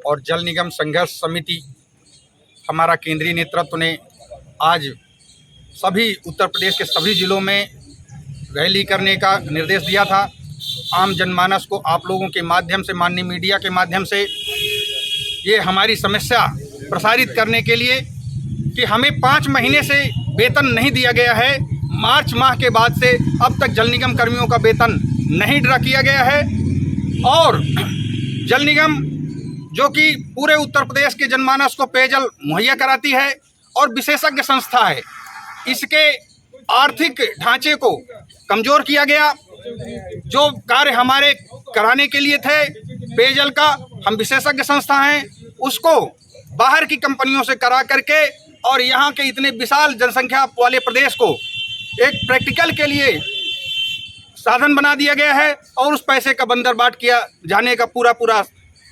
और जल निगम संघर्ष समिति हमारा केंद्रीय नेतृत्व ने आज सभी उत्तर प्रदेश के सभी जिलों में रैली करने का निर्देश दिया था। आम जनमानस को आप लोगों के माध्यम से, माननीय मीडिया के माध्यम से ये हमारी समस्या प्रसारित करने के लिए कि हमें 5 महीने से वेतन नहीं दिया गया है। मार्च माह के बाद से अब तक जल निगम कर्मियों का वेतन नहीं ड्रा किया गया है और जल निगम जो कि पूरे उत्तर प्रदेश के जनमानस को पेयजल मुहैया कराती है और विशेषज्ञ संस्था है, इसके आर्थिक ढांचे को कमज़ोर किया गया। जो कार्य हमारे कराने के लिए थे पेयजल का, हम विशेषज्ञ संस्था हैं, उसको बाहर की कंपनियों से करा करके और यहाँ के इतने विशाल जनसंख्या वाले प्रदेश को एक प्रैक्टिकल के लिए साधन बना दिया गया है और उस पैसे का बंदरबाट किया जाने का पूरा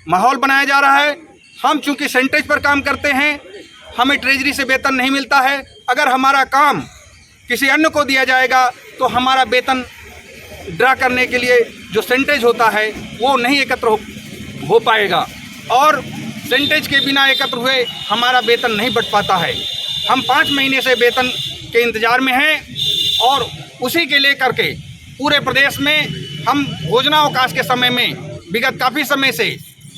माहौल बनाया जा रहा है। हम चूंकि सेंटेज पर काम करते हैं, हमें ट्रेजरी से वेतन नहीं मिलता है। अगर हमारा काम किसी अन्य को दिया जाएगा तो हमारा वेतन ड्रा करने के लिए जो सेंटेज होता है वो नहीं एकत्र हो पाएगा और सेंटेज के बिना एकत्र हुए हमारा वेतन नहीं बढ़ पाता है। हम 5 महीने से वेतन के इंतज़ार में हैं और उसी के लेकर के पूरे प्रदेश में हम भोजनावकाश के समय में विगत काफ़ी समय से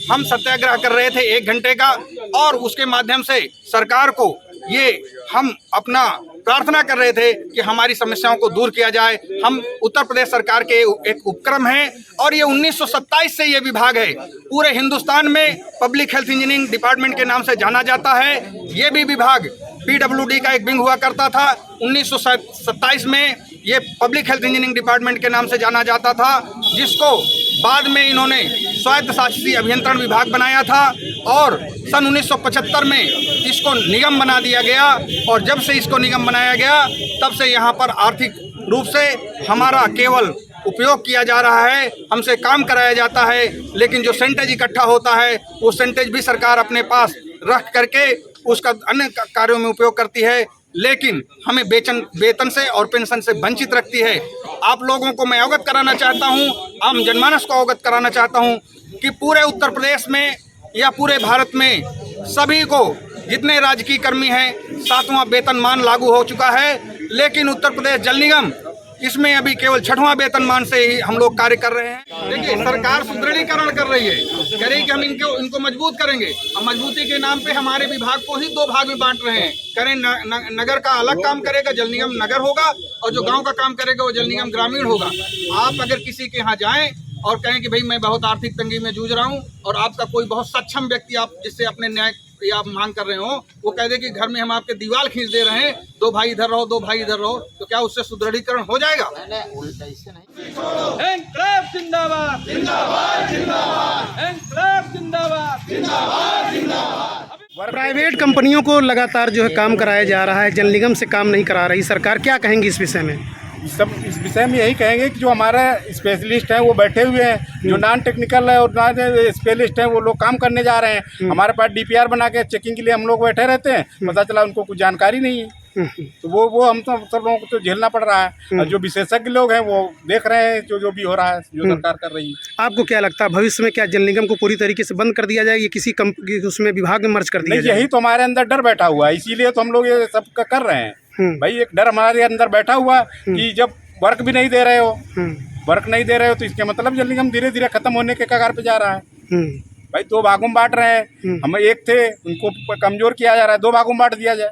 हम सत्याग्रह कर रहे थे 1 घंटे का और उसके माध्यम से सरकार को ये हम अपना प्रार्थना कर रहे थे कि हमारी समस्याओं को दूर किया जाए। हम उत्तर प्रदेश सरकार के एक उपक्रम हैं और ये 1927 से ये विभाग है। पूरे हिंदुस्तान में पब्लिक हेल्थ इंजीनियरिंग डिपार्टमेंट के नाम से जाना जाता है। ये भी विभाग PWD का एक विंग हुआ करता था। 1927 में ये पब्लिक हेल्थ इंजीनियरिंग डिपार्टमेंट के नाम से जाना जाता था, जिसको बाद में इन्होंने स्वायत्त शासी अभियंत्रण विभाग बनाया था और सन 1975 में इसको निगम बना दिया गया और जब से इसको निगम बनाया गया तब से यहाँ पर आर्थिक रूप से हमारा केवल उपयोग किया जा रहा है, हमसे काम कराया जाता है, लेकिन जो सेंटेज इकट्ठा होता है वो सेंटेज भी सरकार अपने पास रख करके उसका अन्य कार्यों में उपयोग करती है, लेकिन हमें वेतन से और पेंशन से वंचित रखती है। आप लोगों को मैं अवगत कराना चाहता हूं, आम जनमानस को अवगत कराना चाहता हूं कि पूरे उत्तर प्रदेश में या पूरे भारत में सभी को जितने राजकीय कर्मी हैं 7वां वेतनमान लागू हो चुका है, लेकिन उत्तर प्रदेश जल निगम इसमें अभी केवल 6वां वेतनमान से ही हम लोग कार्य कर रहे हैं। देखिए सरकार सुदृढ़ीकरण कर रही है, कह रही कि हम इनको मजबूत करेंगे। हम मजबूती के नाम पे हमारे विभाग को ही 2 भाग में बांट रहे हैं। करें नगर का अलग काम करेगा, जल निगम नगर होगा, और जो गांव का काम करेगा वो जल निगम ग्रामीण होगा। आप अगर किसी के यहाँ जाएं और कहें कि भाई मैं बहुत आर्थिक तंगी में जूझ रहा हूँ और आपका कोई बहुत सक्षम व्यक्ति आप जिससे अपने न्याय या आप मांग कर रहे हो, वो कह दे कि घर में हम आपके दीवार खींच दे रहे हैं, 2 भाई इधर रहो 2 भाई इधर रहो, तो क्या उससे सुदृढ़ीकरण हो जाएगा? इंकलाब जिंदाबाद जिंदाबाद जिंदाबाद, इंकलाब जिंदाबाद जिंदाबाद जिंदाबाद। प्राइवेट कंपनियों को लगातार जो है काम कराया जा रहा है, जल निगम से काम नहीं करा रही सरकार, क्या कहेंगी इस विषय में? इस विषय में यही कहेंगे कि जो हमारे स्पेशलिस्ट हैं वो बैठे हुए हैं, जो नॉन टेक्निकल है और नॉन स्पेशलिस्ट हैं वो लोग काम करने जा रहे हैं। हमारे पास DPR बना के चेकिंग के लिए हम लोग बैठे रहते हैं, पता चला उनको कुछ जानकारी नहीं है, तो वो हम तो सब लोगों को तो झेलना पड़ रहा है। और जो विशेषज्ञ लोग हैं वो देख रहे हैं जो भी हो रहा है, जो सरकार कर रही है। आपको क्या लगता है भविष्य में क्या जल निगम को पूरी तरीके से बंद कर दिया जाएगा या किसी उसमें विभाग में मर्ज कर दिया जाएगा? यही तो हमारे अंदर डर बैठा हुआ है, इसीलिए तो हम लोग ये सब कर रहे हैं। भाई एक डर हमारे अंदर बैठा हुआ कि जब वर्क भी नहीं दे रहे हो, वर्क नहीं दे रहे हो तो इसके मतलब जल निगम धीरे धीरे खत्म होने के कगार पे जा रहा है। भाई 2 भागों में बांट रहे हैं, हम एक थे उनको कमजोर किया जा रहा है, 2 भागों में बांट दिया जाए।